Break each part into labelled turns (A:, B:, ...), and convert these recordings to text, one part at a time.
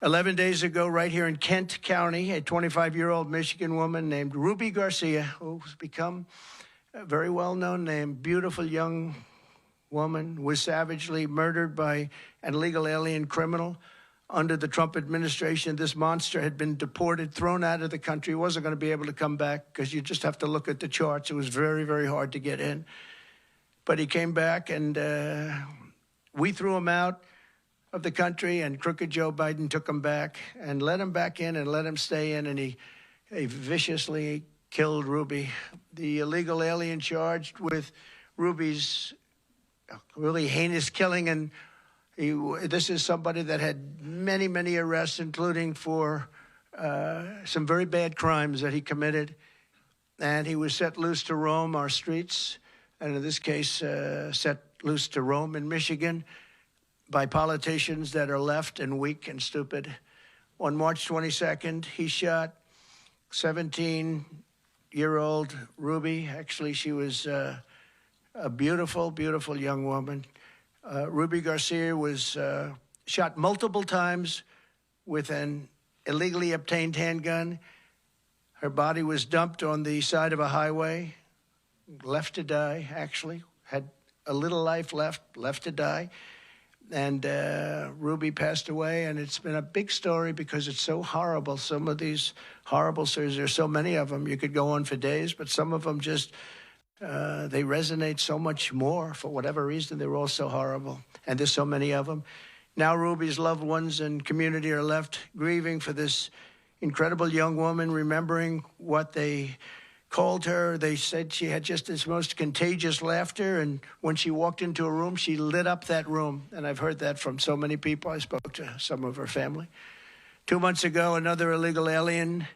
A: 11 days ago, right here in Kent County, a 25-year-old Michigan woman named Ruby Garcia, who's become a very well-known name, beautiful young woman, was savagely murdered by an illegal alien criminal. Under the Trump administration, this monster had been deported, thrown out of the country, wasn't going to be able to come back because you just have to look at the charts. It was very, very hard to get in. But he came back, and we threw him out of the country, and crooked Joe Biden took him back and let him back in and let him stay in, and he viciously killed Ruby. The illegal alien charged with Ruby's really heinous killing, and this is somebody that had many, many arrests, including for some very bad crimes that he committed. And he was set loose to roam our streets, and in this case, set loose to roam in Michigan by politicians that are left and weak and stupid. On March 22nd, he shot 17-year-old Ruby. Actually, she was a beautiful, beautiful young woman. Ruby Garcia was shot multiple times with an illegally obtained handgun. Her body was dumped on the side of a highway, left to die, actually. Had a little life left to die. And Ruby passed away, and it's been a big story because it's so horrible. Some of these horrible stories, there's so many of them. You could go on for days, but some of them just, they resonate so much more. For whatever reason, they're all so horrible, and there's so many of them. Now Ruby's loved ones and community are left grieving for this incredible young woman, remembering what they called her. They said she had just this most contagious laughter, and when she walked into a room, she lit up that room. And I've heard that from so many people. I spoke to some of her family. 2 months ago, another illegal alien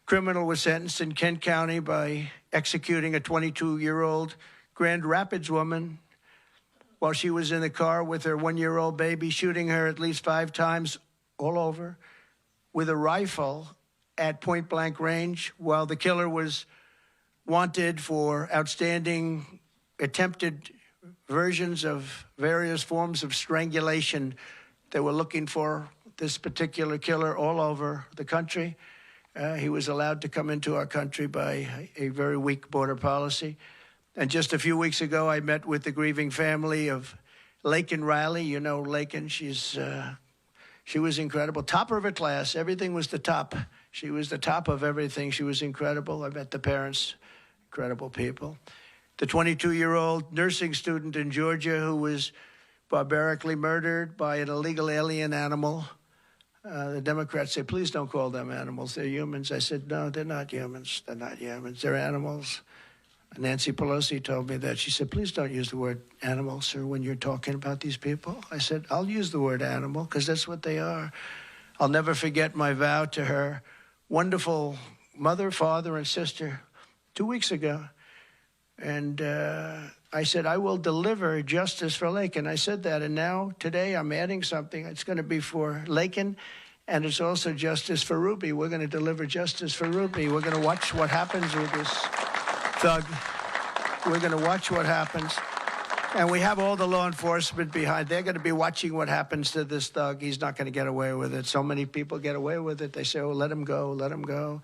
A: criminal was sentenced in Kent County by executing a 22-year-old Grand Rapids woman while she was in the car with her 1-year-old baby, shooting her at least 5 times all over with a rifle at point-blank range, while the killer was wanted for outstanding attempted versions of various forms of strangulation. They were looking for this particular killer all over the country. He was allowed to come into our country by a very weak border policy. And just a few weeks ago, I met with the grieving family of Laken Riley. You know Laken, she was incredible, top of her class. Everything was the top. She was the top of everything. She was incredible. I met the parents. Incredible people. The 22-year-old nursing student in Georgia who was barbarically murdered by an illegal alien animal. The Democrats say, please don't call them animals. They're humans. I said, no, they're not humans. They're not humans. They're animals. Nancy Pelosi told me that. She said, please don't use the word animal, sir, when you're talking about these people. I said, I'll use the word animal because that's what they are. I'll never forget my vow to her wonderful mother, father, and sister 2 weeks ago. And I said, I will deliver justice for Laken. I said that, and now, today, I'm adding something. It's going to be for Laken, and it's also justice for Ruby. We're going to deliver justice for Ruby. We're going to watch what happens with this thug. We're going to watch what happens. And we have all the law enforcement behind. They're going to be watching what happens to this thug. He's not going to get away with it. So many people get away with it. They say, oh, let him go, let him go.